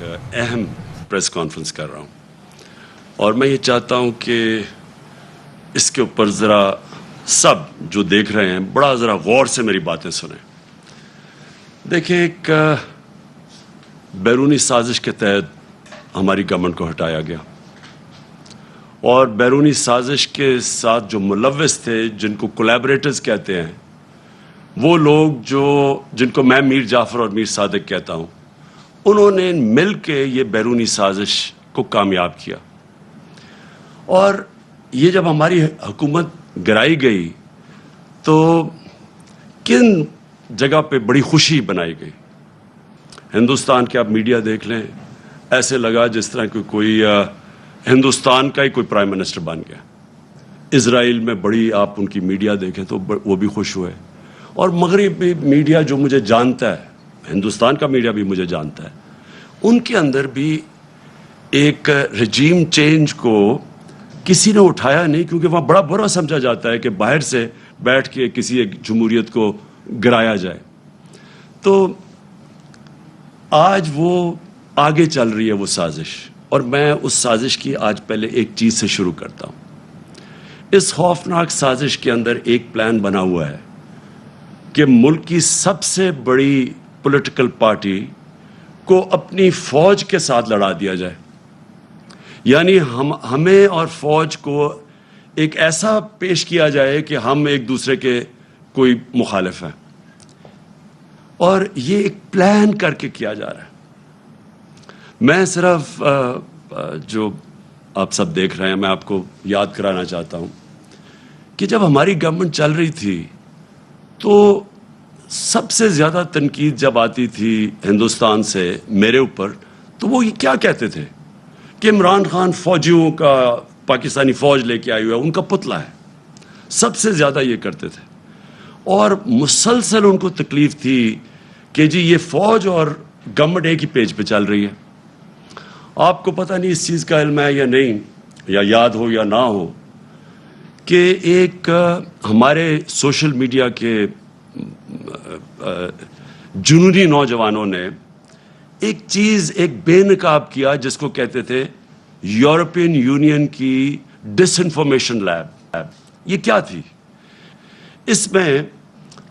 ایک اہم press conference کر رہا ہوں اور میں یہ چاہتا ہوں کہ اس کے اوپر ذرا سب جو دیکھ رہے ہیں بڑا ذرا غور سے میری باتیں سنیں. دیکھیں، ایک بیرونی سازش کے تحت ہماری گورنمنٹ کو ہٹایا گیا اور بیرونی سازش کے ساتھ جو ملوث تھے، جن کو کولیبریٹرز کہتے ہیں، وہ لوگ جن کو میں میر جعفر اور میر صادق کہتا ہوں، انہوں نے مل کے یہ بیرونی سازش کو کامیاب کیا. اور یہ جب ہماری حکومت گرائی گئی تو کن جگہ پہ بڑی خوشی بنائی گئی. ہندوستان کے آپ میڈیا دیکھ لیں، ایسے لگا جس طرح کہ کوئی ہندوستان کا ہی کوئی پرائم منسٹر بن گیا. اسرائیل میں بڑی آپ ان کی میڈیا دیکھیں تو وہ بھی خوش ہوئے. اور مغربی میڈیا جو مجھے جانتا ہے، ہندوستان کا میڈیا بھی مجھے جانتا ہے، ان کے اندر بھی ایک رجیم چینج کو کسی نے اٹھایا نہیں، کیونکہ وہاں بڑا برا سمجھا جاتا ہے کہ باہر سے بیٹھ کے کسی ایک جمہوریت کو گرایا جائے. تو آج وہ آگے چل رہی ہے وہ سازش، اور میں اس سازش کی آج پہلے ایک چیز سے شروع کرتا ہوں. اس خوفناک سازش کے اندر ایک پلان بنا ہوا ہے کہ ملک کی سب سے بڑی پولیٹیکل پارٹی کو اپنی فوج کے ساتھ لڑا دیا جائے. یعنی ہمیں اور فوج کو ایک ایسا پیش کیا جائے کہ ہم ایک دوسرے کے کوئی مخالف ہیں، اور یہ ایک پلان کر کے کیا جا رہا ہے. میں صرف جو آپ سب دیکھ رہے ہیں، میں آپ کو یاد کرانا چاہتا ہوں کہ جب ہماری گورنمنٹ چل رہی تھی تو سب سے زیادہ تنقید جب آتی تھی ہندوستان سے میرے اوپر، تو وہ یہ کیا کہتے تھے کہ عمران خان فوجیوں کا، پاکستانی فوج لے کے آئی ہوئی ہے، ان کا پتلا ہے. سب سے زیادہ یہ کرتے تھے، اور مسلسل ان کو تکلیف تھی کہ جی یہ فوج اور گورنمنٹ ایک ہی پیج پہ چل رہی ہے. آپ کو پتہ نہیں اس چیز کا علم ہے یا نہیں، یا یاد ہو یا نہ ہو، کہ ایک ہمارے سوشل میڈیا کے جنونی نوجوانوں نے ایک چیز، ایک بے نقاب کیا جس کو کہتے تھے یورپین یونین کی ڈس انفارمیشن لیب. یہ کیا تھی؟ اس میں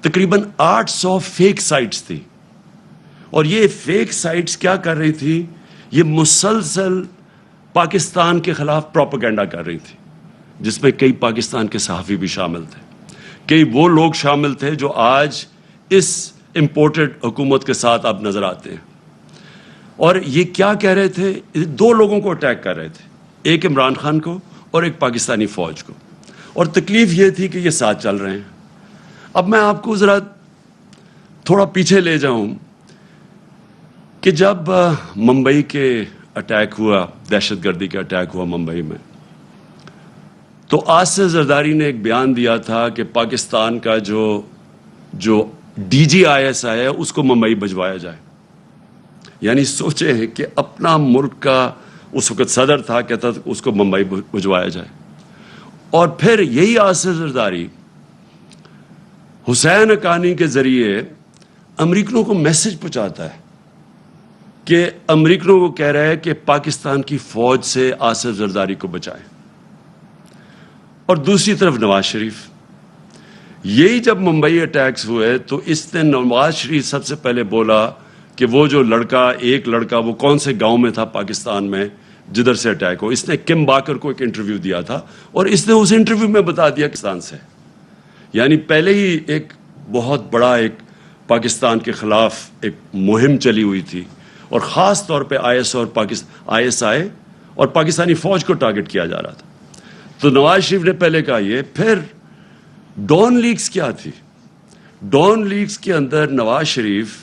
تقریباً 800 فیک سائٹس تھی، اور یہ فیک سائٹس کیا کر رہی تھی؟ یہ مسلسل پاکستان کے خلاف پروپیگنڈا کر رہی تھی، جس میں کئی پاکستان کے صحافی بھی شامل تھے. کئی وہ لوگ شامل تھے جو آج اس امپورٹڈ حکومت کے ساتھ اب نظر آتے ہیں. اور یہ کیا کہہ رہے تھے؟ دو لوگوں کو اٹیک کر رہے تھے، ایک عمران خان کو اور ایک پاکستانی فوج کو، اور تکلیف یہ تھی کہ یہ ساتھ چل رہے ہیں. اب میں آپ کو ذرا تھوڑا پیچھے لے جاؤں کہ جب ممبئی کے اٹیک ہوا، دہشت گردی کا اٹیک ہوا ممبئی میں، تو آصف زرداری نے ایک بیان دیا تھا کہ پاکستان کا جو ڈی جی ISI ہے اس کو ممبئی بھجوایا جائے. یعنی سوچیں کہ اپنا ملک کا اس وقت صدر تھا، کہتا تھا اس کو ممبئی بھجوایا جائے. اور پھر یہی آصف زرداری حسین حقانی کے ذریعے امریکنوں کو میسج پہنچاتا ہے کہ امریکنوں کو کہہ رہا ہے کہ پاکستان کی فوج سے آصف زرداری کو بچائیں. اور دوسری طرف نواز شریف، یہی جب ممبئی اٹیکس ہوئے تو اس نے نواز شریف سب سے پہلے بولا کہ وہ جو ایک لڑکا وہ کون سے گاؤں میں تھا پاکستان میں جدھر سے اٹیک ہو. اس نے کم باکر کو ایک انٹرویو دیا تھا، اور اس نے اس انٹرویو میں بتا دیا پاکستان سے. یعنی پہلے ہی ایک بہت بڑا ایک پاکستان کے خلاف ایک مہم چلی ہوئی تھی، اور خاص طور پہ ISI اور پاکستانی فوج کو ٹارگٹ کیا جا رہا تھا. تو نواز شریف نے پہلے کہا یہ. پھر ڈون لیکس کیا تھی؟ ڈون لیکس کے اندر نواز شریف،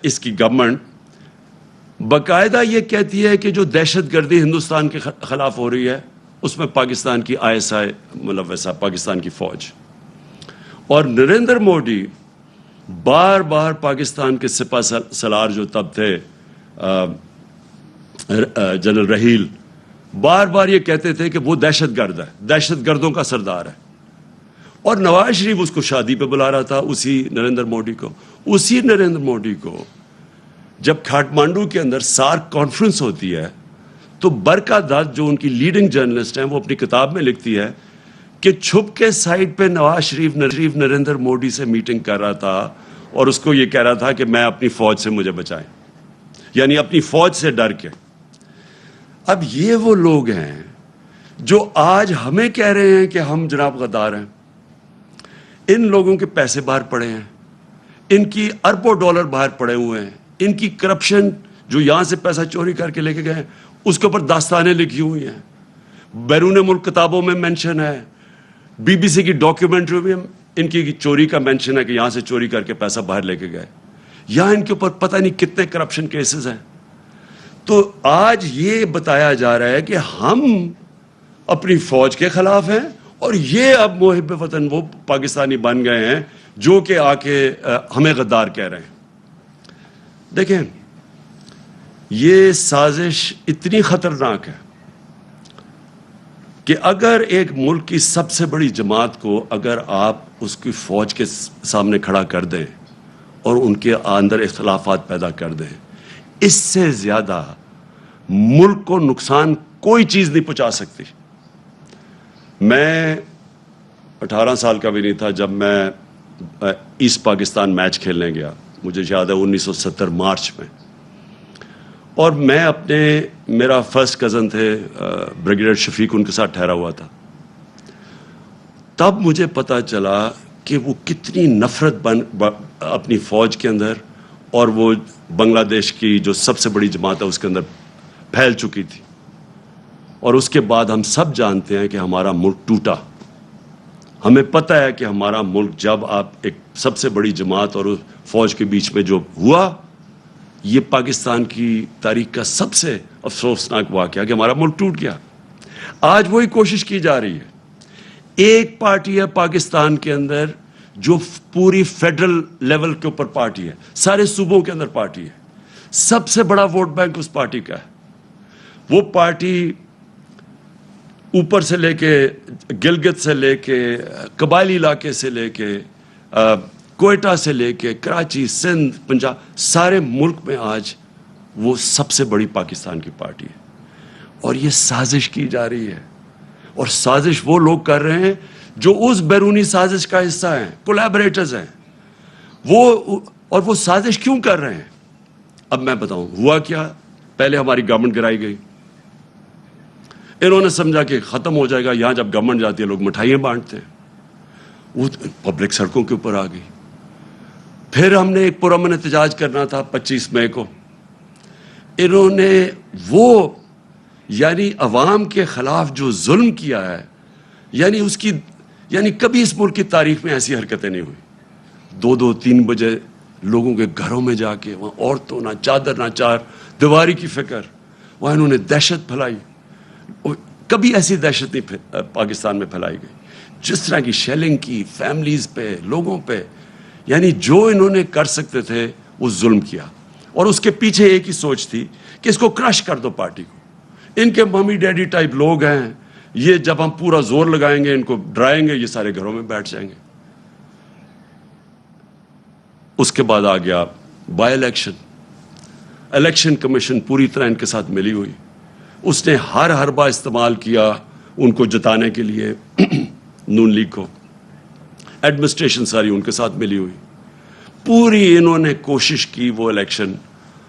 اس کی گورنمنٹ باقاعدہ یہ کہتی ہے کہ جو دہشت گردی ہندوستان کے خلاف ہو رہی ہے اس میں پاکستان کی ISI ملوث ہے، پاکستان کی فوج. اور نریندر مودی بار بار پاکستان کے سپہ سالار جو تب تھے جنرل رحیل، بار بار یہ کہتے تھے کہ وہ دہشت گرد ہے، دہشت گردوں کا سردار ہے. اور نواز شریف اس کو شادی پہ بلا رہا تھا، اسی نریندر مودی کو جب کھاٹمانڈو کے اندر سارک کانفرنس ہوتی ہے تو برکا دت جو ان کی لیڈنگ جرنلسٹ ہیں وہ اپنی کتاب میں لکھتی ہے کہ چھپ کے سائٹ پہ نواز شریف نریندر مودی سے میٹنگ کر رہا تھا اور اس کو یہ کہہ رہا تھا کہ میں اپنی فوج سے مجھے بچائیں، یعنی اپنی فوج سے ڈر کے۔ اب یہ وہ لوگ ہیں جو آج ہمیں کہہ رہے ہیں کہ ہم جناب غدار ہیں۔ ان لوگوں کے پیسے باہر پڑے ہیں، ان کی اربوں ڈالر باہر پڑے ہوئے ہیں، ان کی کرپشن جو یہاں سے پیسہ چوری کر کے لے کے گئے اس کے اوپر داستانیں لکھی ہوئی ہیں، بیرون ملک کتابوں میں مینشن ہے، بی بی سی کی ڈاکیومنٹری میں ان کی چوری کا مینشن ہے کہ یہاں سے چوری کر کے پیسہ باہر لے کے گئے۔ یہاں ان کے اوپر پتہ نہیں کتنے کرپشن کیسز ہیں۔ تو آج یہ بتایا جا رہا ہے کہ ہم اپنی فوج کے خلاف ہیں اور یہ اب محب وطن وہ پاکستانی بن گئے ہیں جو کہ آ کے ہمیں غدار کہہ رہے ہیں۔ دیکھیں، یہ سازش اتنی خطرناک ہے کہ اگر ایک ملک کی سب سے بڑی جماعت کو اگر آپ اس کی فوج کے سامنے کھڑا کر دیں اور ان کے اندر اختلافات پیدا کر دیں، اس سے زیادہ ملک کو نقصان کوئی چیز نہیں پہنچا سکتی۔ میں 18 سال کا بھی نہیں تھا جب میں ایسٹ پاکستان میچ کھیلنے گیا، مجھے یاد ہے 1970 مارچ میں، اور میں میرا فرسٹ کزن تھے بریگیڈیئر شفیق، ان کے ساتھ ٹھہرا ہوا تھا۔ تب مجھے پتا چلا کہ وہ کتنی نفرت اپنی فوج کے اندر اور وہ بنگلہ دیش کی جو سب سے بڑی جماعت ہے اس کے اندر پھیل چکی تھی۔ اور اس کے بعد ہم سب جانتے ہیں کہ ہمارا ملک ٹوٹا۔ ہمیں پتہ ہے کہ ہمارا ملک جب آپ ایک سب سے بڑی جماعت اور فوج کے بیچ میں جو ہوا، یہ پاکستان کی تاریخ کا سب سے افسوسناک واقعہ کہ ہمارا ملک ٹوٹ گیا۔ آج وہی کوشش کی جا رہی ہے۔ ایک پارٹی ہے پاکستان کے اندر جو پوری فیڈرل لیول کے اوپر پارٹی ہے، سارے صوبوں کے اندر پارٹی ہے، سب سے بڑا ووٹ بینک اس پارٹی کا ہے۔ وہ پارٹی اوپر سے لے کے گلگت سے لے کے قبائلی علاقے سے لے کے کوئٹہ سے لے کے کراچی، سندھ، پنجاب، سارے ملک میں آج وہ سب سے بڑی پاکستان کی پارٹی ہے۔ اور یہ سازش کی جا رہی ہے، اور سازش وہ لوگ کر رہے ہیں جو اس بیرونی سازش کا حصہ ہیں، کولیبریٹرز ہیں اور وہ سازش کیوں کر رہے ہیں؟ اب میں بتاؤں ہوا کیا۔ پہلے ہماری گورنمنٹ گرائی گئی، انہوں نے سمجھا کہ ختم ہو جائے گا، یہاں جب گورنمنٹ جاتی ہے لوگ مٹھائیاں بانٹتے ہیں، وہ پبلک سڑکوں کے اوپر آ گئی۔ پھر ہم نے ایک پرامن احتجاج کرنا تھا 25 مئی کو، انہوں نے وہ یعنی عوام کے خلاف جو ظلم کیا ہے، یعنی کبھی اس ملک کی تاریخ میں ایسی حرکتیں نہیں ہوئی۔ 2-2 3 بجے لوگوں کے گھروں میں جا کے وہاں عورتوں نہ چادر نہ چار دیواری کی فکر، وہاں انہوں نے دہشت پھیلائی۔ کبھی ایسی دہشت نہیں پاکستان میں پھیلائی گئی جس طرح کی شیلنگ کی فیملیز پہ، لوگوں پہ، یعنی جو انہوں نے کر سکتے تھے وہ ظلم کیا۔ اور اس کے پیچھے ایک ہی سوچ تھی کہ اس کو کرش کر دو پارٹی کو، ان کے ممی ڈیڈی ٹائپ لوگ ہیں، یہ جب ہم پورا زور لگائیں گے ان کو ڈرائیں گے، یہ سارے گھروں میں بیٹھ جائیں گے۔ اس کے بعد آ گیا بائی الیکشن کمیشن پوری طرح ان کے ساتھ ملی ہوئی، اس نے ہر حربہ استعمال کیا ان کو جتانے کے لیے، نون لیگ کو، ایڈمنسٹریشن ساری ان کے ساتھ ملی ہوئی، پوری انہوں نے کوشش کی وہ الیکشن،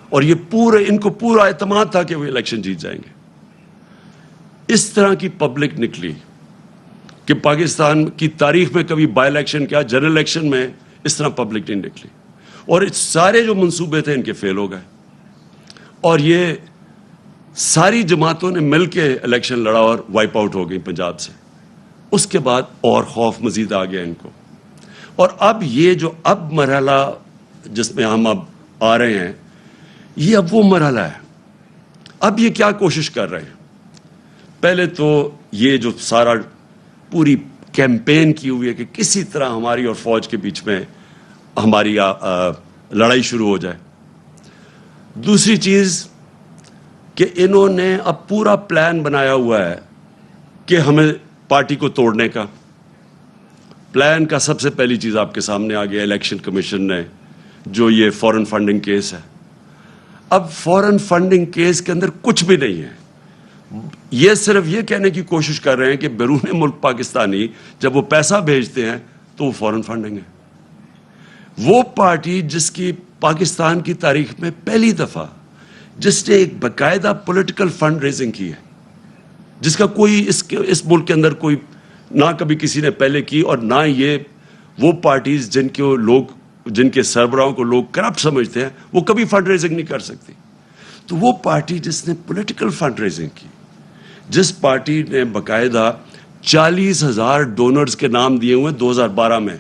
اور ان کو پورا اعتماد تھا کہ وہ الیکشن جیت جائیں گے۔ اس طرح کی پبلک نکلی کہ پاکستان کی تاریخ میں کبھی بائی الیکشن کیا، جنرل الیکشن میں اس طرح پبلک نہیں نکلی، اور سارے جو منصوبے تھے ان کے فیل ہو گئے، اور یہ ساری جماعتوں نے مل کے الیکشن لڑا اور وائپ آؤٹ ہو گئی پنجاب سے۔ اس کے بعد اور خوف مزید آ گیا ان کو، اور اب یہ جو اب مرحلہ جس میں ہم اب آ رہے ہیں، یہ اب وہ مرحلہ ہے۔ اب یہ کیا کوشش کر رہے ہیں؟ پہلے تو یہ جو سارا پوری کیمپین کی ہوئی ہے کہ کسی طرح ہماری اور فوج کے بیچ میں ہماری لڑائی شروع ہو جائے۔ دوسری چیز کہ انہوں نے اب پورا پلان بنایا ہوا ہے کہ ہمیں پارٹی کو توڑنے کا پلان کا سب سے پہلی چیز آپ کے سامنے آ گیا، الیکشن کمیشن نے جو یہ فورن فنڈنگ کیس ہے، اب فورن فنڈنگ کیس کے اندر کچھ بھی نہیں ہے. یہ صرف یہ کہنے کی کوشش کر رہے ہیں کہ بیرون ملک پاکستانی جب وہ پیسہ بھیجتے ہیں تو وہ فورن فنڈنگ ہے. وہ پارٹی جس کی پاکستان کی تاریخ میں پہلی دفعہ جس نے ایک باقاعدہ پولیٹیکل فنڈ ریزنگ کی ہے, جس کا کوئی اس ملک کے اندر کوئی نہ کبھی کسی نے پہلے کی, اور نہ یہ وہ پارٹیز جن کے سربراہوں کو لوگ کرپٹ سمجھتے ہیں وہ کبھی فنڈ ریزنگ نہیں کر سکتی. تو وہ پارٹی جس نے پولیٹیکل فنڈ ریزنگ کی, جس پارٹی نے باقاعدہ 40,000 ڈونرز کے نام دیے ہوئے 2012 میں,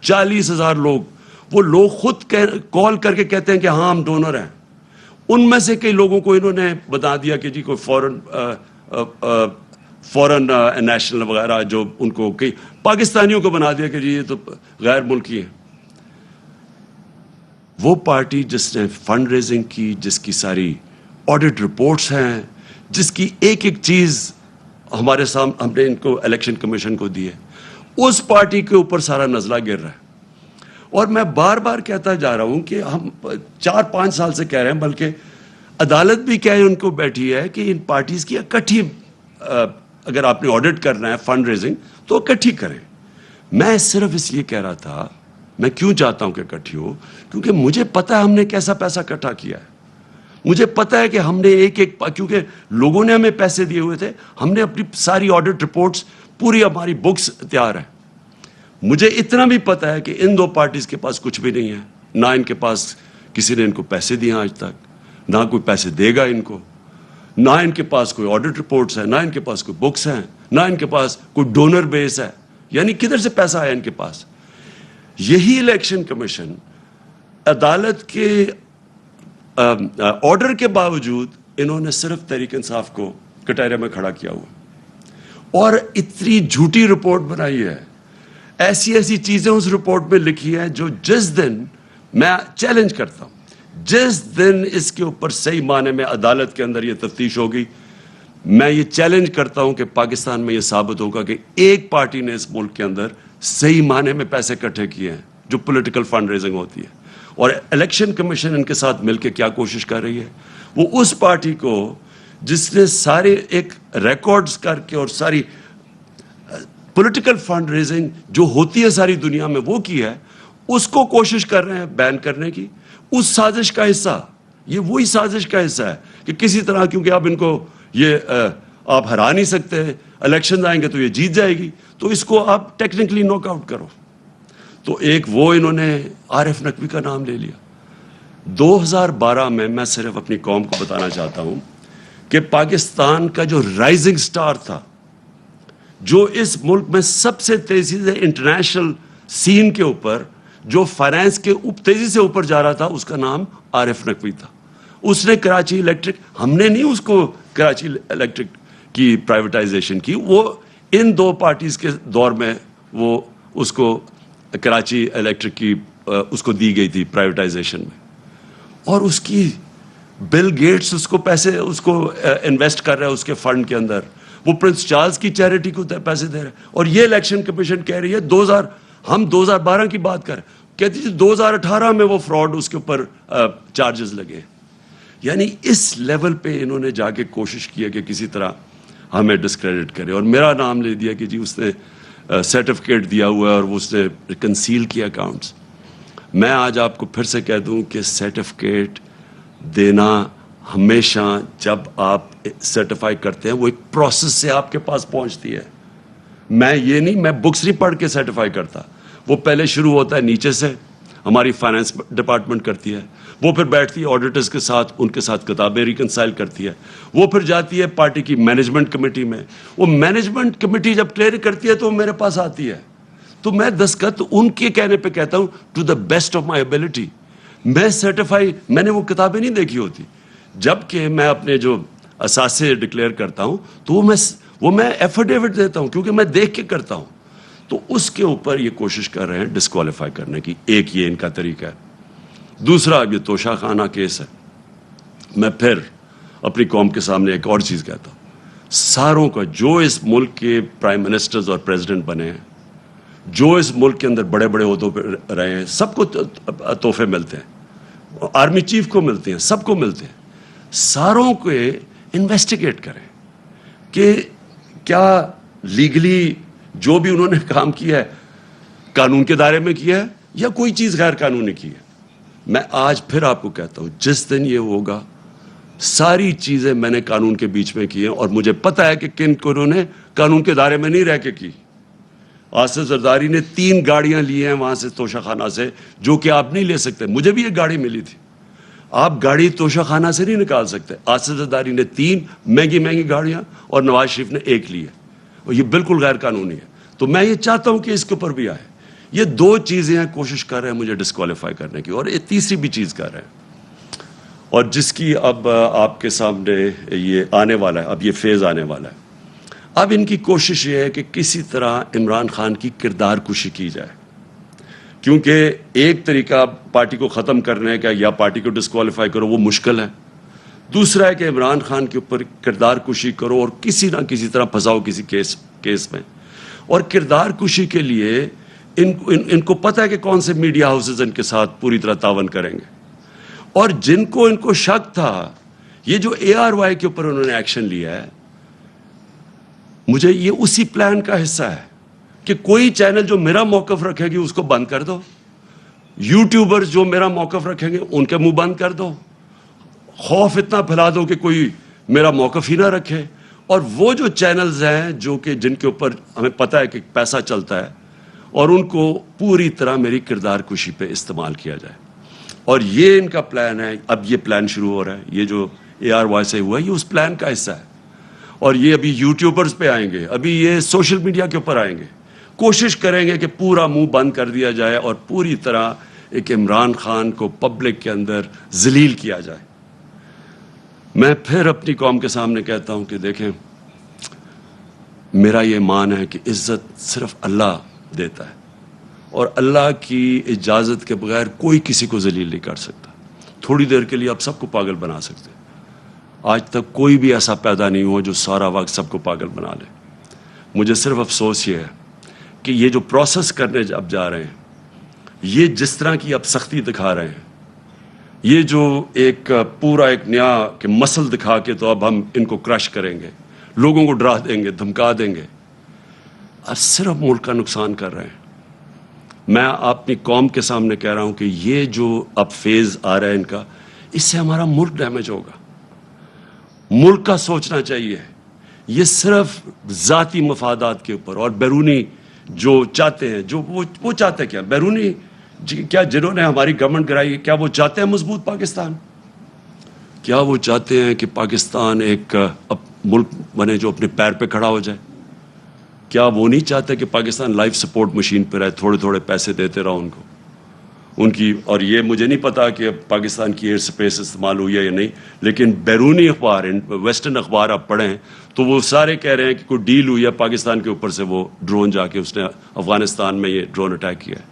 40,000 لوگ, وہ لوگ خود کال کر کے کہتے ہیں کہ ہاں ہم ڈونر ہیں. ان میں سے کئی لوگوں کو انہوں نے بتا دیا کہ جی کوئی فورن نیشنل وغیرہ, جو ان کو کئی پاکستانیوں کو بنا دیا کہ جی یہ تو غیر ملکی ہیں. وہ پارٹی جس نے فنڈ ریزنگ کی, جس کی ساری آڈٹ رپورٹس ہیں, جس کی ایک ایک چیز ہمارے سامنے ہم نے ان کو الیکشن کمیشن کو دی ہے, اس پارٹی کے اوپر سارا نزلہ گر رہا ہے. اور میں بار بار کہتا جا رہا ہوں کہ ہم 4-5 سال سے کہہ رہے ہیں, بلکہ عدالت بھی کہے ان کو بیٹھی ہے کہ ان پارٹیز کی اکٹھی, اگر آپ نے آڈٹ کرنا ہے فنڈ ریزنگ تو اکٹھی کریں. میں صرف اس لیے کہہ رہا تھا, میں کیوں چاہتا ہوں کہ اکٹھی ہو, کیونکہ مجھے پتا ہے ہم نے کیسا پیسہ اکٹھا کیا ہے. مجھے پتا ہے کہ ہم نے کیونکہ لوگوں نے ہمیں پیسے دیے ہوئے تھے, ہم نے اپنی ساری آڈٹ رپورٹس, پوری ہماری بکس تیار ہیں. مجھے اتنا بھی پتا ہے کہ ان 2 پارٹیز کے پاس کچھ بھی نہیں ہے, نہ ان کے پاس کسی نے ان کو پیسے دیے آج تک, نہ کوئی پیسے دے گا ان کو, نہ ان کے پاس کوئی آڈٹ رپورٹس ہیں, نہ ان کے پاس کوئی بکس ہیں, نہ ان کے پاس کوئی ڈونر بیس ہے. یعنی کدھر سے پیسہ آیا ان کے پاس. یہی الیکشن کمیشن عدالت کے آرڈر کے باوجود انہوں نے صرف تحریک انصاف کو کٹہرے میں کھڑا کیا ہوا, اور اتنی جھوٹی رپورٹ بنائی ہے, ایسی چیزیں اس رپورٹ میں لکھی ہیں جو جس دن میں چیلنج کرتا ہوں, جس دن اس کے اوپر صحیح معنی میں عدالت کے اندر یہ تفتیش ہوگی, میں یہ چیلنج کرتا ہوں کہ پاکستان میں یہ ثابت ہوگا کہ ایک پارٹی نے اس ملک کے اندر صحیح معنی میں پیسے اکٹھے کیے ہیں جو پولیٹیکل فنڈ ریزنگ ہوتی ہے. اور الیکشن کمیشن ان کے ساتھ مل کے کیا کوشش کر رہی ہے, وہ اس پارٹی کو جس نے سارے ایک ریکارڈز کر کے اور ساری پولیٹیکل فنڈ ریزنگ جو ہوتی ہے ساری دنیا میں وہ کی ہے, اس کو کوشش کر رہے ہیں بین کرنے کی. اس سازش کا حصہ, یہ وہی سازش کا حصہ ہے کہ کسی طرح, کیونکہ اب ان کو یہ آپ ہرا نہیں سکتے, الیکشن آئیں گے تو یہ جیت جائے گی, تو اس کو آپ ٹیکنیکلی ناک آؤٹ کرو. تو ایک وہ انہوں نے عارف نقوی کا نام لے لیا. 2012 میں صرف اپنی قوم کو بتانا چاہتا ہوں کہ پاکستان کا جو رائزنگ سٹار تھا, جو اس ملک میں سب سے تیزی سے انٹرنیشنل سین کے اوپر, جو فائنانس کے تیزی سے اوپر جا رہا تھا, اس کا نام عارف نقوی تھا. اس نے کراچی الیکٹرک, ہم نے نہیں اس کو کراچی الیکٹرک کی پرائیویٹائزیشن کی, وہ ان 2 پارٹیز کے دور میں وہ اس کو کراچی الیکٹرک کی اس کو دی گئی تھی پرائیویٹائزیشن میں. اور اس کی بل گیٹس اس کو پیسے اس کو انویسٹ کر رہا ہے اس کے فنڈ کے اندر, وہ پرنس چارلز کی چیریٹی کو پیسے دے رہے ہیں. اور یہ الیکشن کمیشن کہہ رہی ہے ہم 2012 کی بات کریں, کہتی تھی 2018 میں وہ فراڈ اس کے اوپر چارجز لگے. یعنی اس لیول پہ انہوں نے جا کے کوشش کی ہے کہ کسی طرح ہمیں ڈسکریڈٹ کرے, اور میرا نام لے دیا کہ جی اس نے سرٹیفکیٹ دیا ہوا ہے اور وہ اس نے کنسیل کیا اکاؤنٹس. میں آج آپ کو پھر سے کہہ دوں کہ سرٹیفکیٹ دینا ہمیشہ, جب آپ سرٹیفائی کرتے ہیں, وہ ایک پروسیس سے آپ کے پاس پہنچتی ہے. میں بکس نہیں پڑھ کے سرٹیفائی کرتا, وہ پہلے شروع ہوتا ہے نیچے سے, ہماری فائنانس ڈپارٹمنٹ کرتی ہے, وہ پھر بیٹھتی ہے آڈیٹرز کے ساتھ, ان کے ساتھ کتابیں ریکنسائل کرتی ہے, وہ پھر جاتی ہے پارٹی کی مینجمنٹ کمیٹی میں, وہ مینجمنٹ کمیٹی جب کلیئر کرتی ہے تو وہ میرے پاس آتی ہے, تو میں دستخط ان کے کہنے پہ کہتا ہوں to the best of my ability. میں سرٹیفائی, میں نے وہ کتابیں نہیں دیکھی ہوتی, جبکہ میں اپنے جو اثاثے ڈکلیئر کرتا ہوں تو وہ میں ایفیڈیوٹ دیتا ہوں, کیونکہ میں دیکھ کے کرتا ہوں. تو اس کے اوپر یہ کوشش کر رہے ہیں ڈسکوالیفائی کرنے کی. ایک یہ ان کا طریقہ ہے. دوسرا یہ توشہ خانہ کیس ہے. میں پھر اپنی قوم کے سامنے ایک اور چیز کہتا ہوں, ساروں کا جو اس ملک کے پرائم منسٹرز اور پریزیڈنٹ بنے ہیں, جو اس ملک کے اندر بڑے بڑے عہدوں پہ رہے ہیں, سب کو تحفے ملتے ہیں. آرمی چیف کو ملتے ہیں, سب کو ملتے ہیں, ساروں کو انویسٹیگیٹ کریں کہ کیا لیگلی جو بھی انہوں نے کام کیا ہے قانون کے دائرے میں کیا ہے یا کوئی چیز غیر قانونی کی ہے. میں آج پھر آپ کو کہتا ہوں, جس دن یہ ہوگا ساری چیزیں میں نے قانون کے بیچ میں کی ہیں, اور مجھے پتا ہے کہ کن کو انہوں نے قانون کے دائرے میں نہیں رہ کے کی. آصف زرداری نے 3 گاڑیاں لی ہیں وہاں سے توشہ خانہ سے, جو کہ آپ نہیں لے سکتے. مجھے بھی ایک گاڑی ملی تھی, آپ گاڑی توشہ خانہ سے نہیں نکال سکتے. آصف زرداری نے 3 مہنگی گاڑیاں اور نواز شریف نے 1 لی ہے, اور یہ بالکل غیر قانونی ہے. تو میں یہ چاہتا ہوں کہ اس کے اوپر بھی آئے. یہ 2 چیزیں ہیں کوشش کر رہے ہیں مجھے ڈسکوالیفائی کرنے کی, اور یہ تیسری بھی چیز کر رہے ہیں, اور جس کی اب آپ کے سامنے یہ آنے والا ہے, اب یہ فیز آنے والا ہے. اب ان کی کوشش یہ ہے کہ کسی طرح عمران خان کی کردار کشی کی جائے, کیونکہ ایک طریقہ پارٹی کو ختم کرنے کا یا پارٹی کو ڈسکوالیفائی کرو وہ مشکل ہے, دوسرا ہے کہ عمران خان کے اوپر کردار کشی کرو اور کسی نہ کسی طرح پھنساؤ کسی کیس میں. اور کردار کشی کے لیے ان کو پتہ ہے کہ کون سے میڈیا ہاؤسز ان کے ساتھ پوری طرح تعاون کریں گے, اور ان کو شک تھا, یہ جو ARY کے اوپر انہوں نے ایکشن لیا ہے, مجھے یہ اسی پلان کا حصہ ہے کہ کوئی چینل جو میرا موقف رکھے گی اس کو بند کر دو, یوٹیوبر جو میرا موقف رکھیں گے ان کے منہ بند کر دو, خوف اتنا پھیلا دو کہ کوئی میرا موقف ہی نہ رکھے, اور وہ جو چینلز ہیں جو کہ جن کے اوپر ہمیں پتہ ہے کہ پیسہ چلتا ہے, اور ان کو پوری طرح میری کردار کشی پہ استعمال کیا جائے. اور یہ ان کا پلان ہے. اب یہ پلان شروع ہو رہا ہے, یہ جو ARY سے ہوا ہے یہ اس پلان کا حصہ ہے, اور یہ ابھی یوٹیوبرز پہ آئیں گے, ابھی یہ سوشل میڈیا کے اوپر آئیں گے, کوشش کریں گے کہ پورا منہ بند کر دیا جائے اور پوری طرح ایک عمران خان کو پبلک کے اندر ذلیل کیا جائے. میں پھر اپنی قوم کے سامنے کہتا ہوں کہ دیکھیں, میرا یہ مان ہے کہ عزت صرف اللہ دیتا ہے, اور اللہ کی اجازت کے بغیر کوئی کسی کو ذلیل نہیں کر سکتا. تھوڑی دیر کے لیے آپ سب کو پاگل بنا سکتے ہیں, آج تک کوئی بھی ایسا پیدا نہیں ہوا جو سارا وقت سب کو پاگل بنا لے. مجھے صرف افسوس یہ ہے کہ یہ جو پروسیس کرنے اب جا رہے ہیں, یہ جس طرح کی اب سختی دکھا رہے ہیں, یہ جو ایک پورا ایک نیا کہ مسل دکھا کے تو اب ہم ان کو کرش کریں گے, لوگوں کو ڈرا دیں گے, دھمکا دیں گے, اب صرف ملک کا نقصان کر رہے ہیں. میں اپنی قوم کے سامنے کہہ رہا ہوں کہ یہ جو اب فیز آ رہا ہے ان کا, اس سے ہمارا ملک ڈیمیج ہوگا. ملک کا سوچنا چاہیے. یہ صرف ذاتی مفادات کے اوپر اور بیرونی جو چاہتے ہیں, جو وہ چاہتے ہیں کیا بیرونی کیا جنہوں نے ہماری گورنمنٹ گرائی, کیا وہ چاہتے ہیں مضبوط پاکستان؟ کیا وہ چاہتے ہیں کہ پاکستان ایک ملک بنے جو اپنے پیر پہ کھڑا ہو جائے؟ کیا وہ نہیں چاہتے کہ پاکستان لائف سپورٹ مشین پہ رہے, تھوڑے تھوڑے پیسے دیتے رہو ان کی؟ اور یہ مجھے نہیں پتا کہ پاکستان کی ایئر سپیس استعمال ہوئی ہے یا نہیں, لیکن بیرونی اخبار, ویسٹرن اخبار آپ پڑھیں تو وہ سارے کہہ رہے ہیں کہ کوئی ڈیل ہوئی ہے پاکستان کے اوپر سے, وہ ڈرون جا کے اس نے افغانستان میں یہ ڈرون اٹیک کیا ہے.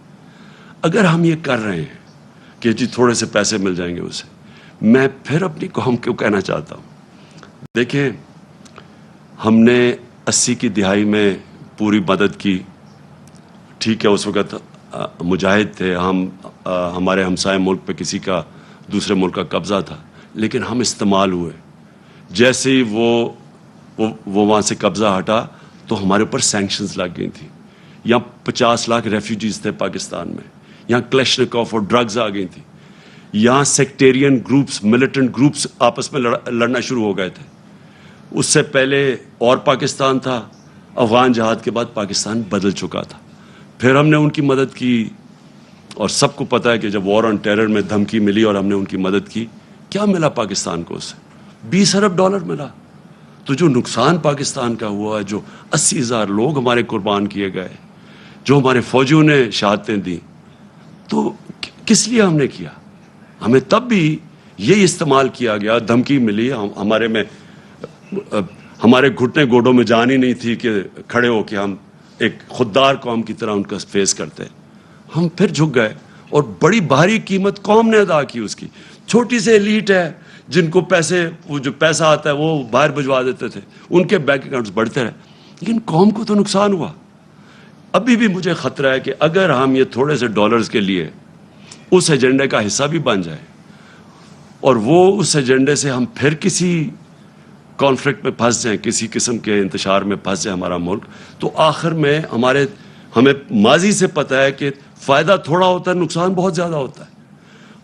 اگر ہم یہ کر رہے ہیں کہ جی تھوڑے سے پیسے مل جائیں گے اسے, میں پھر اپنی قوم کو کہنا چاہتا ہوں, دیکھیں ہم نے 80 کی دہائی میں پوری مدد کی, ٹھیک ہے اس وقت مجاہد تھے ہم, ہمارے ہمسائے ملک پہ کسی کا دوسرے ملک کا قبضہ تھا, لیکن ہم استعمال ہوئے. جیسے ہی وہ وہاں سے قبضہ ہٹا تو ہمارے اوپر سینکشنز لگ گئی تھیں. یہاں 50 لاکھ ریفیوجیز تھے پاکستان میں, یہاں کلیشنکوف اور ڈرگز آ گئی تھیں, یہاں سیکٹیرین گروپس, ملیٹنٹ گروپس آپس میں لڑنا شروع ہو گئے تھے. اس سے پہلے اور پاکستان تھا, افغان جہاد کے بعد پاکستان بدل چکا تھا. پھر ہم نے ان کی مدد کی, اور سب کو پتہ ہے کہ جب وار آن ٹیرر میں دھمکی ملی اور ہم نے ان کی مدد کی, کیا ملا پاکستان کو؟ اس سے $20 ارب ملا. تو جو نقصان پاکستان کا ہوا, جو 80,000 لوگ ہمارے قربان کیے گئے, جو ہمارے فوجیوں نے شہادتیں دیں, تو کس لیے ہم نے کیا؟ ہمیں تب بھی یہی استعمال کیا گیا, دھمکی ملی, ہمارے گھٹنے گوڑوں میں جان ہی نہیں تھی کہ کھڑے ہو کے ہم ایک خوددار قوم کی طرح ان کا فیس کرتے. ہم پھر جھک گئے, اور بڑی بھاری قیمت قوم نے ادا کی اس کی. چھوٹی سے ایلیٹ ہے جن کو وہ جو پیسہ آتا ہے وہ باہر بھجوا دیتے تھے, ان کے بینک اکاؤنٹس بڑھتے رہے, لیکن قوم کو تو نقصان ہوا. ابھی بھی مجھے خطرہ ہے کہ اگر ہم یہ تھوڑے سے ڈالرز کے لیے اس ایجنڈے کا حصہ بھی بن جائے اور وہ اس ایجنڈے سے ہم پھر کسی کانفلکٹ میں پھنس جائیں, کسی قسم کے انتشار میں پھنس جائے ہمارا ملک, تو آخر میں ہمیں ماضی سے پتہ ہے کہ فائدہ تھوڑا ہوتا ہے, نقصان بہت زیادہ ہوتا ہے.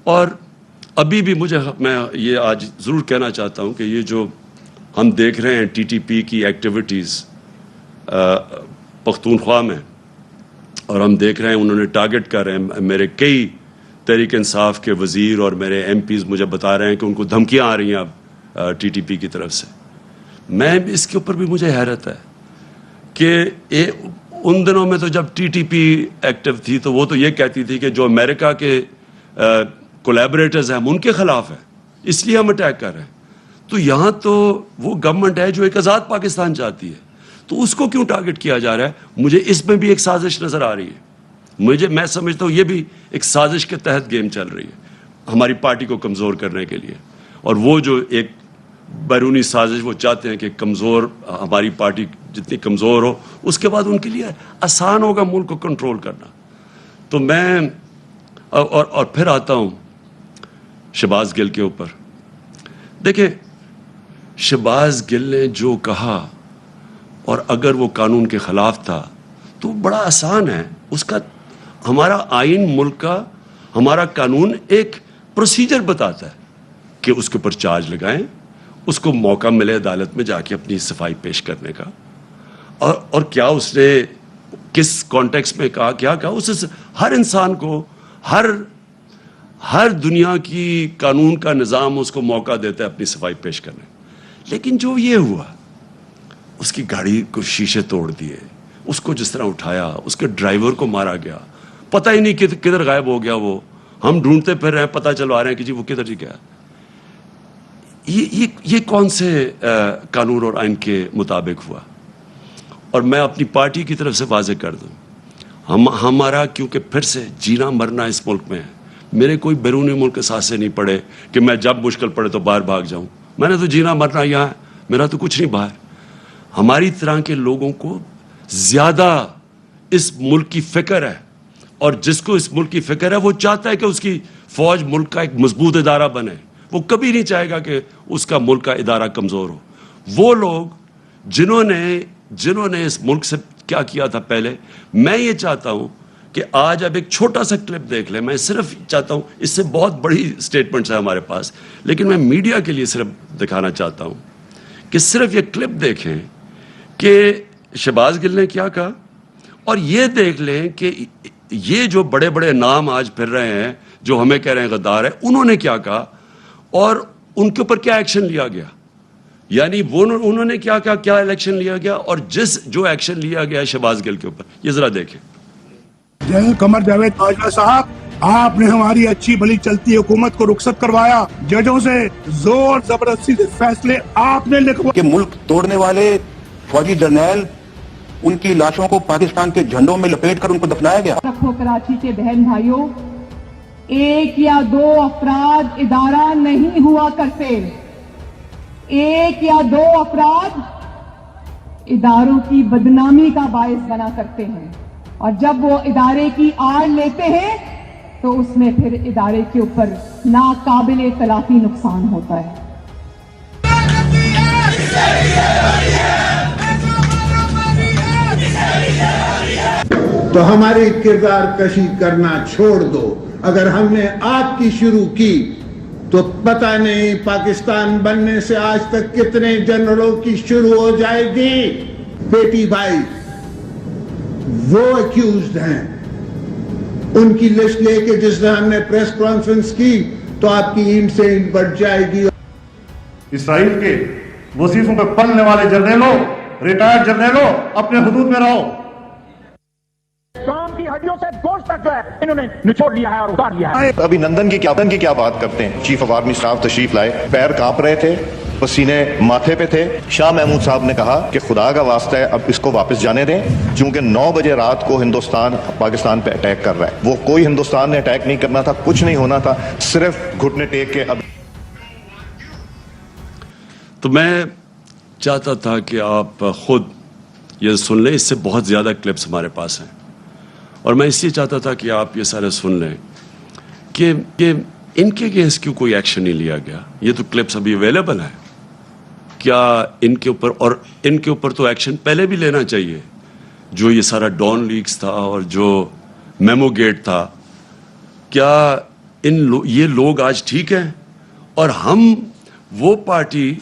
اور ابھی بھی میں یہ آج ضرور کہنا چاہتا ہوں کہ یہ جو ہم دیکھ رہے ہیں ٹی ٹی پی کی ایکٹیویٹیز پختونخوا میں, اور ہم دیکھ رہے ہیں انہوں نے ٹارگٹ کر رہے ہیں, میرے کئی تحریک انصاف کے وزیر اور میرے ایم پیز مجھے بتا رہے ہیں کہ ان کو دھمکیاں آ رہی ہیں اب ٹی ٹی پی کی طرف سے. میں اس کے اوپر بھی مجھے حیرت ہے کہ ان دنوں میں تو جب ٹی ٹی پی ایکٹیو تھی تو وہ تو یہ کہتی تھی کہ جو امریکہ کے کولیبریٹرز ہیں ہم ان کے خلاف ہیں, اس لیے ہم اٹیک کر رہے ہیں. تو یہاں تو وہ گورنمنٹ ہے جو ایک آزاد پاکستان چاہتی ہے, تو اس کو کیوں ٹارگٹ کیا جا رہا ہے؟ مجھے اس میں بھی ایک سازش نظر آ رہی ہے. میں سمجھتا ہوں یہ بھی ایک سازش کے تحت گیم چل رہی ہے ہماری پارٹی کو کمزور کرنے کے لیے. اور وہ جو ایک بیرونی سازش وہ چاہتے ہیں کہ کمزور ہماری پارٹی جتنی کمزور ہو اس کے بعد ان کے لیے آسان ہوگا ملک کو کنٹرول کرنا. تو میں اور پھر آتا ہوں شہباز گل کے اوپر. دیکھیں, شہباز گل نے جو کہا اور اگر وہ قانون کے خلاف تھا تو بڑا آسان ہے. اس کا ہمارا آئین ملک کا, ہمارا قانون ایک پروسیجر بتاتا ہے کہ اس کے اوپر چارج لگائیں, اس کو موقع ملے عدالت میں جا کے اپنی صفائی پیش کرنے کا. اور کیا اس نے کس کانٹیکس میں کہا, کیا کہا, اس ہر انسان کو ہر دنیا کی قانون کا نظام اس کو موقع دیتا ہے اپنی صفائی پیش کرنے. لیکن جو یہ ہوا, اس کی گاڑی کو شیشے توڑ دیے, اس کو جس طرح اٹھایا, اس کے ڈرائیور کو مارا گیا, پتہ ہی نہیں کدھر غائب ہو گیا وہ, ہم ڈھونڈتے پھر رہے ہیں, پتہ چلوا رہے ہیں کہ جی وہ کدھر جی گیا. یہ کون سے قانون اور آئین کے مطابق ہوا؟ اور میں اپنی پارٹی کی طرف سے واضح کر دوں, ہمارا کیونکہ پھر سے جینا مرنا اس ملک میں ہے. میرے کوئی بیرونی ملک کے ساتھ سے نہیں پڑے کہ میں جب مشکل پڑے تو باہر بھاگ جاؤں. میں نے تو جینا مرنا یہاں ہے, میرا تو کچھ نہیں باہر. ہماری طرح کے لوگوں کو زیادہ اس ملک کی فکر ہے, اور جس کو اس ملک کی فکر ہے وہ چاہتا ہے کہ اس کی فوج ملک کا ایک مضبوط ادارہ بنے. وہ کبھی نہیں چاہے گا کہ اس کا ملک کا ادارہ کمزور ہو. وہ لوگ جنہوں نے اس ملک سے کیا کیا تھا پہلے, میں یہ چاہتا ہوں کہ آج اب ایک چھوٹا سا کلپ دیکھ لیں. میں صرف چاہتا ہوں, اس سے بہت بڑی سٹیٹمنٹس ہیں ہمارے پاس, لیکن میں میڈیا کے لیے صرف دکھانا چاہتا ہوں کہ صرف یہ کلپ دیکھیں کہ شہباز گل نے کیا کہا, اور یہ دیکھ لیں کہ یہ جو بڑے بڑے نام آج پھر رہے ہیں جو ہمیں کہہ رہے ہیں غدار ہے, انہوں نے کیا کہا اور ان کے اوپر کیا ایکشن لیا گیا. یعنی انہوں نے کیا کہا, کیا ایکشن لیا گیا, اور جو ایکشن لیا گیا شہباز گل کے اوپر, یہ ذرا دیکھیں. جنرل قمر جاوید باجوہ صاحب, آپ نے ہماری اچھی بھلی چلتی حکومت کو رخصت کروایا. ججوں سے زور زبردستی سے فیصلے آپ نے لکھوا کہ ملک توڑنے والے فوجی جرنیل, ان کی لاشوں کو پاکستان کے جھنڈوں میں لپیٹ کر ان کو دفنایا گیا. رکھو کراچی کے بہن بھائیوں, ایک یا دو افراد ادارہ نہیں ہوا کرتے. ایک یا دو افراد اداروں کی بدنامی کا باعث بنا کرتے ہیں, اور جب وہ ادارے کی آڑ لیتے ہیں تو اس میں پھر ادارے کے اوپر ناقابل تلافی نقصان ہوتا ہے. تو ہماری کردار کشی کرنا چھوڑ دو. اگر ہم نے آپ کی شروع کی تو پتہ نہیں پاکستان بننے سے آج تک کتنے جنرلوں کی شروع ہو جائے گی. بیٹی بھائی وہ ایکیوزڈ ہیں, ان کی لسٹ لے کے جس طرح ہم نے پریس کانفرنس کی تو آپ کی اینٹ سے اینٹ بڑھ جائے گی. اسرائیل کے وظیفوں پہ پلنے والے جرنیلوں, ریٹائرڈ جرنیلوں, اپنے حدود میں رہو. کام کی ہڈیوں سے گوشت تک جو ہے انہوں نے نچوڑ لیا ہے اور اتار لیا ہے. ابھی نندن کی کیا بات کرتے ہیں. چیف آف آرمی اسٹاف تشریف لائے, پیر کانپ رہے تھے, پسینے ماتھے پہ تھے. شاہ محمود صاحب نے کہا کہ خدا کا واسطہ ہے اب اس کو واپس جانے دیں, چونکہ 9 بجے رات کو ہندوستان پاکستان پہ اٹیک کر رہا ہے. وہ کوئی ہندوستان نے اٹیک نہیں کرنا تھا, کچھ نہیں ہونا تھا, صرف گھٹنے ٹیک کے. اب تو میں چاہتا تھا کہ آپ خود یہ سن لیں, اس سے بہت زیادہ کلپس ہمارے پاس ہیں, اور میں اس لیے چاہتا تھا کہ آپ یہ سارے سن لیں کہ ان کے اگینسٹ کیوں کوئی ایکشن نہیں لیا گیا؟ یہ تو کلپس ابھی اویلیبل ہیں. کیا ان کے اوپر، اور ان کے اوپر تو ایکشن پہلے بھی لینا چاہیے. جو یہ سارا ڈان لیکس تھا اور جو میمو گیٹ تھا، کیا یہ لوگ آج ٹھیک ہیں؟ اور ہم وہ پارٹی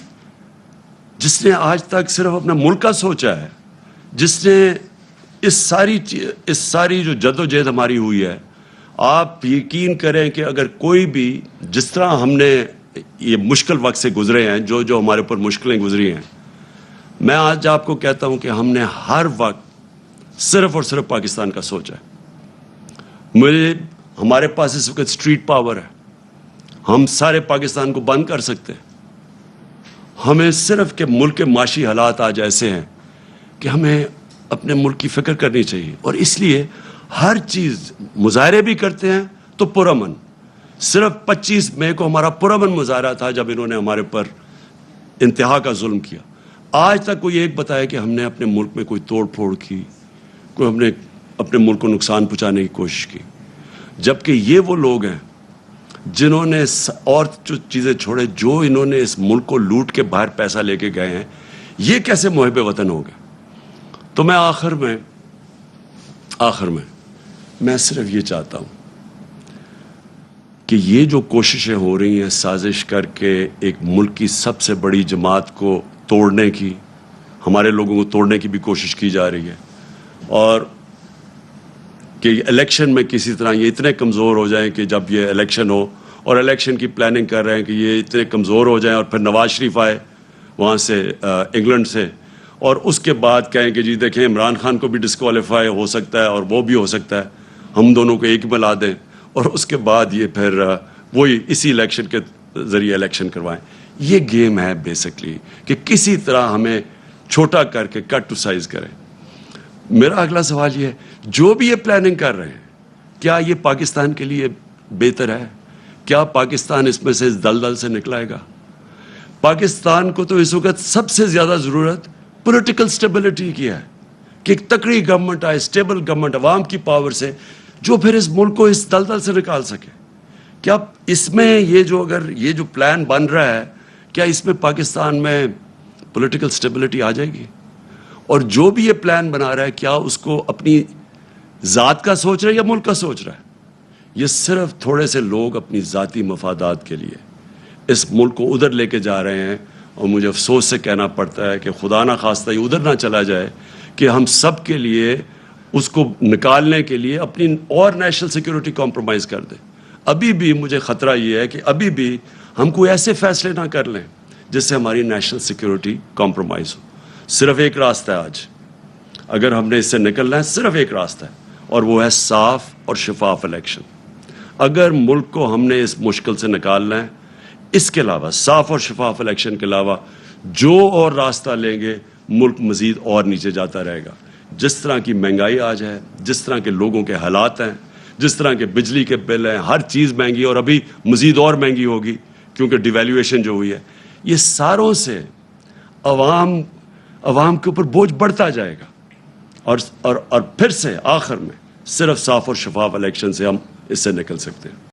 جس نے آج تک صرف اپنا ملک کا سوچا ہے، جس نے اس ساری جو جدوجہد ہماری ہوئی ہے، آپ یقین کریں کہ اگر کوئی بھی، جس طرح ہم نے یہ مشکل وقت سے گزرے ہیں، جو ہمارے اوپر مشکلیں گزری ہیں، میں آج آپ کو کہتا ہوں کہ ہم نے ہر وقت صرف اور صرف پاکستان کا سوچا ہے. ہمارے پاس اس وقت اسٹریٹ پاور ہے، ہم سارے پاکستان کو بند کر سکتے ہیں. ہمیں صرف کہ ملک کے معاشی حالات آج ایسے ہیں کہ ہمیں اپنے ملک کی فکر کرنی چاہیے، اور اس لیے ہر چیز، مظاہرے بھی کرتے ہیں تو پرامن. صرف 25 مئی کو ہمارا پرامن مظاہرہ تھا جب انہوں نے ہمارے پر انتہا کا ظلم کیا. آج تک کوئی ایک بتایا کہ ہم نے اپنے ملک میں کوئی توڑ پھوڑ کی، کوئی ہم نے اپنے ملک کو نقصان پہنچانے کی کوشش کی. جبکہ یہ وہ لوگ ہیں جنہوں نے اور جو چیزیں چھوڑے، جو انہوں نے اس ملک کو لوٹ کے باہر پیسہ لے کے گئے ہیں، یہ کیسے محب وطن ہو گئے؟ تو میں آخر میں میں صرف یہ چاہتا ہوں کہ یہ جو کوششیں ہو رہی ہیں سازش کر کے ایک ملک کی سب سے بڑی جماعت کو توڑنے کی، ہمارے لوگوں کو توڑنے کی بھی کوشش کی جا رہی ہے، اور کہ الیکشن میں کسی طرح یہ اتنے کمزور ہو جائیں کہ جب یہ الیکشن ہو، اور الیکشن کی پلاننگ کر رہے ہیں کہ یہ اتنے کمزور ہو جائیں اور پھر نواز شریف آئے وہاں سے انگلینڈ سے، اور اس کے بعد کہیں کہ جی دیکھیں عمران خان کو بھی ڈسکوالیفائی ہو سکتا ہے اور وہ بھی ہو سکتا ہے، ہم دونوں کو ایک ملا دیں، اور اس کے بعد یہ پھر وہی اسی الیکشن کے ذریعے الیکشن کروائیں. یہ گیم ہے بیسکلی کہ کسی طرح ہمیں چھوٹا کر کے کٹ ٹو سائز کریں. میرا اگلا سوال یہ ہے، جو بھی یہ پلاننگ کر رہے ہیں، کیا یہ پاکستان کے لیے بہتر ہے؟ کیا پاکستان اس میں سے اس دلدل سے نکلائے گا؟ پاکستان کو تو اس وقت سب سے زیادہ ضرورت پولیٹیکل سٹیبلٹی کی ہے، کہ ایک تکڑی گورنمنٹ آئے، سٹیبل گورنمنٹ عوام کی پاور سے، جو پھر اس ملک کو اس دلدل سے نکال سکے. کیا اس میں یہ جو پلان بن رہا ہے، کیا اس میں پاکستان میں پولیٹیکل سٹیبلٹی آ جائے گی؟ اور جو بھی یہ پلان بنا رہا ہے، کیا اس کو اپنی ذات کا سوچ رہا ہے یا ملک کا سوچ رہا ہے؟ یہ صرف تھوڑے سے لوگ اپنی ذاتی مفادات کے لیے اس ملک کو ادھر لے کے جا رہے ہیں، اور مجھے افسوس سے کہنا پڑتا ہے کہ خدا نہ خواستہ یہ ادھر نہ چلا جائے کہ ہم سب کے لیے اس کو نکالنے کے لیے اپنی اور نیشنل سیکیورٹی کمپرومائز کر دیں. ابھی بھی مجھے خطرہ یہ ہے کہ ابھی بھی ہم کوئی ایسے فیصلے نہ کر لیں جس سے ہماری نیشنل سیکیورٹی کمپرومائز ہو. صرف ایک راستہ ہے آج، اگر ہم نے اس سے نکلنا ہے، صرف ایک راستہ ہے، اور وہ ہے صاف اور شفاف الیکشن. اگر ملک کو ہم نے اس مشکل سے نکالنا ہے، اس کے علاوہ صاف اور شفاف الیکشن کے علاوہ جو اور راستہ لیں گے، ملک مزید اور نیچے جاتا رہے گا. جس طرح کی مہنگائی آج ہے، جس طرح کے لوگوں کے حالات ہیں، جس طرح کے بجلی کے بل ہیں، ہر چیز مہنگی، اور ابھی مزید اور مہنگی ہوگی کیونکہ ڈیویلیویشن جو ہوئی ہے، یہ ساروں سے عوام کے اوپر بوجھ بڑھتا جائے گا. اور پھر سے آخر میں صرف صاف اور شفاف الیکشن سے ہم اس سے نکل سکتے ہیں.